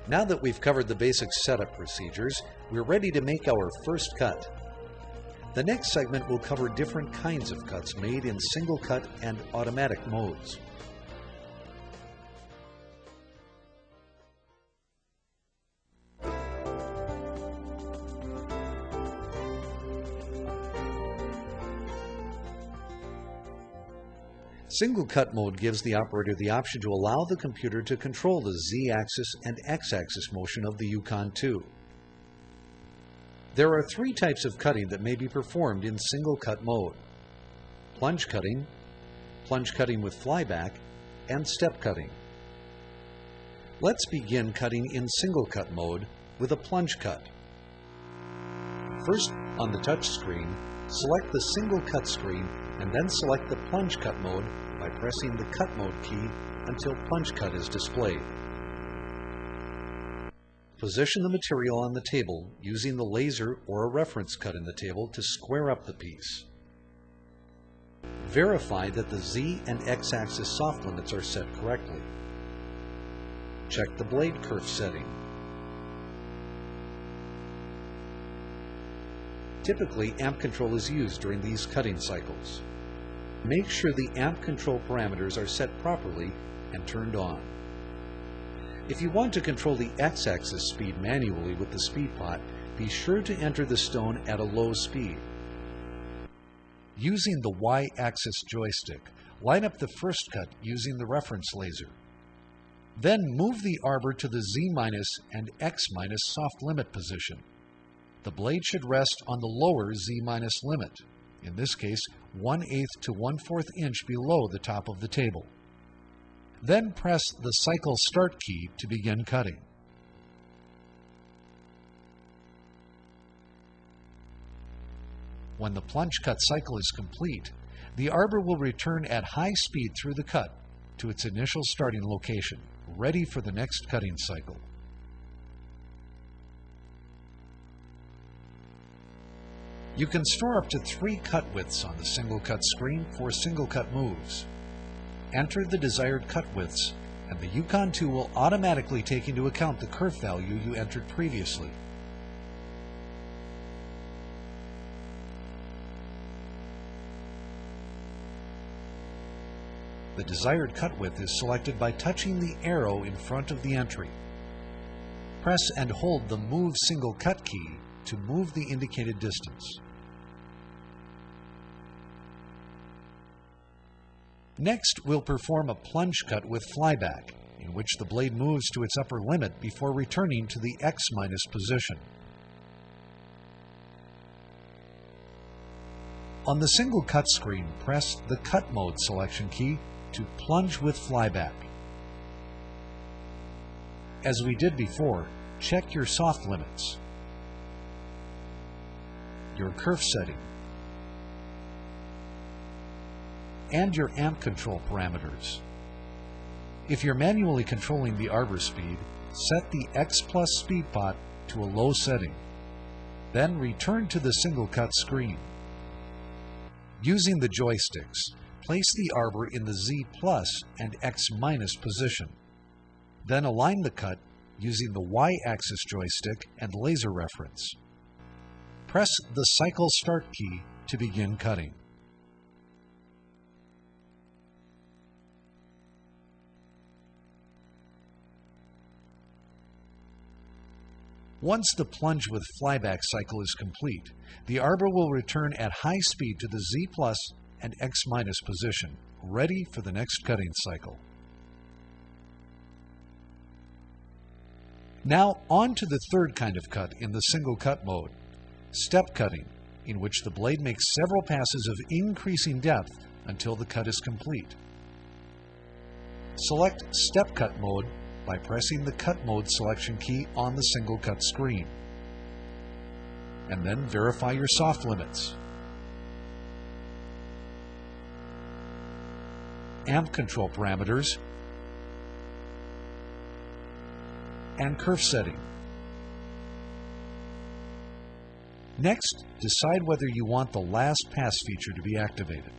Now that we've covered the basic setup procedures, we're ready to make our first cut. The next segment will cover different kinds of cuts made in single cut and automatic modes. Single cut mode gives the operator the option to allow the computer to control the Z-axis and X-axis motion of the Yukon II. There are three types of cutting that may be performed in single cut mode: plunge cutting with flyback, and step cutting. Let's begin cutting in single cut mode with a plunge cut. First, on the touch screen, select the single cut screen and then select the plunge cut mode by pressing the cut mode key until plunge cut is displayed. Position the material on the table using the laser or a reference cut in the table to square up the piece. Verify that the Z and X-axis soft limits are set correctly. Check the blade kerf setting. Typically, amp control is used during these cutting cycles. Make sure the amp control parameters are set properly and turned on. If you want to control the X-axis speed manually with the speed pot, be sure to enter the stone at a low speed. Using the Y-axis joystick, line up the first cut using the reference laser. Then move the arbor to the Z- and X- soft limit position. The blade should rest on the lower Z- limit, in this case 1/8 to 1/4 inch below the top of the table. Then press the cycle start key to begin cutting. When the plunge cut cycle is complete, the arbor will return at high speed through the cut to its initial starting location, ready for the next cutting cycle. You can store up to 3 cut widths on the single cut screen for single cut moves. Enter the desired cut widths, and the Yukon II will automatically take into account the kerf value you entered previously. The desired cut width is selected by touching the arrow in front of the entry. Press and hold the Move Single Cut key to move the indicated distance. Next, we'll perform a plunge cut with flyback, in which the blade moves to its upper limit before returning to the X- position. On the single cut screen, press the Cut Mode selection key to plunge with flyback. As we did before, check your soft limits, your kerf setting, and your amp control parameters. If you're manually controlling the arbor speed, set the X+ speed pot to a low setting. Then return to the single cut screen. Using the joysticks, place the arbor in the Z+ and X- position. Then align the cut using the Y-axis joystick and laser reference. Press the cycle start key to begin cutting. Once the plunge with flyback cycle is complete, the arbor will return at high speed to the Z+ and X- position, ready for the next cutting cycle. Now on to the third kind of cut in the single cut mode, step cutting, in which the blade makes several passes of increasing depth until the cut is complete. Select Step Cut mode by pressing the Cut Mode selection key on the single cut screen. And then verify your soft limits, amp control parameters, and kerf setting. Next, decide whether you want the Last Pass feature to be activated.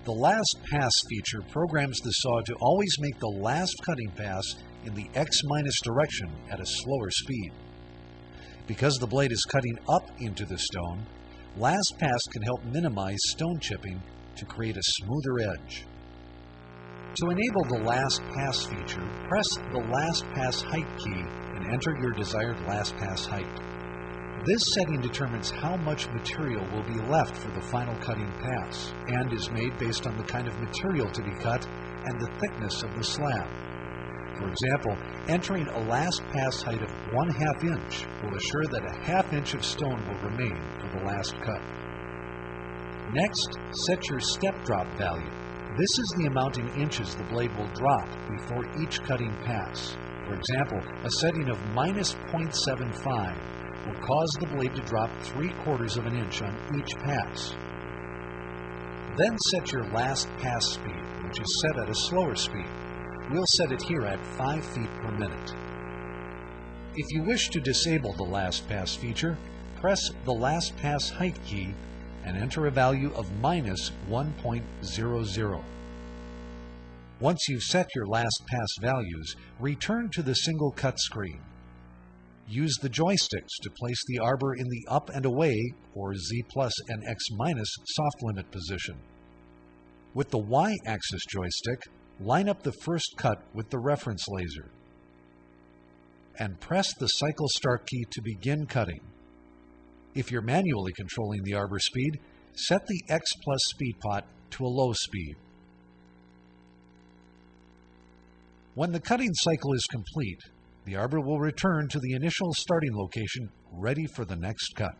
The Last Pass feature programs the saw to always make the last cutting pass in the X- direction at a slower speed. Because the blade is cutting up into the stone, last pass can help minimize stone chipping to create a smoother edge. To enable the last pass feature, press the last pass height key and enter your desired last pass height. This setting determines how much material will be left for the final cutting pass, and is made based on the kind of material to be cut and the thickness of the slab. For example, entering a last pass height of 1/2 inch will assure that a 1/2 inch of stone will remain for the last cut. Next, set your step drop value. This is the amount in inches the blade will drop before each cutting pass. For example, a setting of -0.75 will cause the blade to drop 3/4 of an inch on each pass. Then set your last pass speed, which is set at a slower speed. We'll set it here at 5 feet per minute. If you wish to disable the last pass feature, press the last pass height key and enter a value of -1.00. Once you've set your last pass values, return to the single cut screen. Use the joysticks to place the arbor in the up and away, or Z+ and X- soft limit position. With the Y-axis joystick, line up the first cut with the reference laser, and press the cycle start key to begin cutting. If you're manually controlling the arbor speed, set the X+ speed pot to a low speed. When the cutting cycle is complete, the arbor will return to the initial starting location, ready for the next cut.